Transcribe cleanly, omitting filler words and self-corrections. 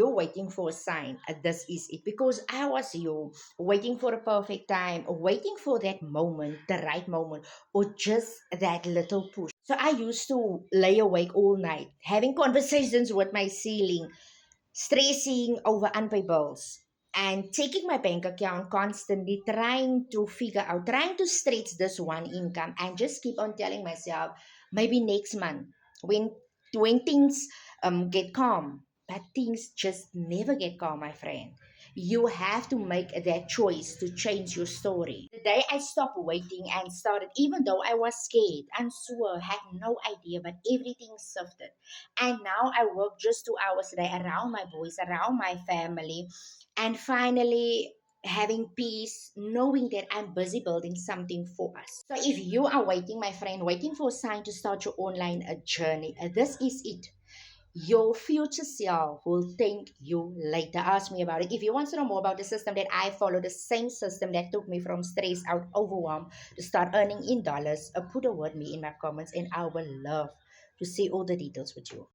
you're waiting for a sign, this is it. Because I was you, waiting for a perfect time, waiting for that moment, the right moment, or just that little push. So I used to lay awake all night, having conversations with my ceiling, stressing over unpaid bills, and taking my bank account constantly, trying to figure out, trying to stretch this one income, and just keep on telling myself, maybe next month, when things get calm. But things just never get calm, my friend. You have to make that choice to change your story. The day I stopped waiting and started, even though I was scared, unsure, had no idea, but everything shifted. And now I work just 2 hours a day around my boys, around my family, and finally having peace, knowing that I'm busy building something for us. So if you are waiting, my friend, waiting for a sign to start your online journey, this is it. Your future self will thank you later. Ask me about it. If you want to know more about the system that I follow, the same system that took me from stress out, overwhelm, to start earning in dollars, put a word me in my comments, and I will love to see all the details with you.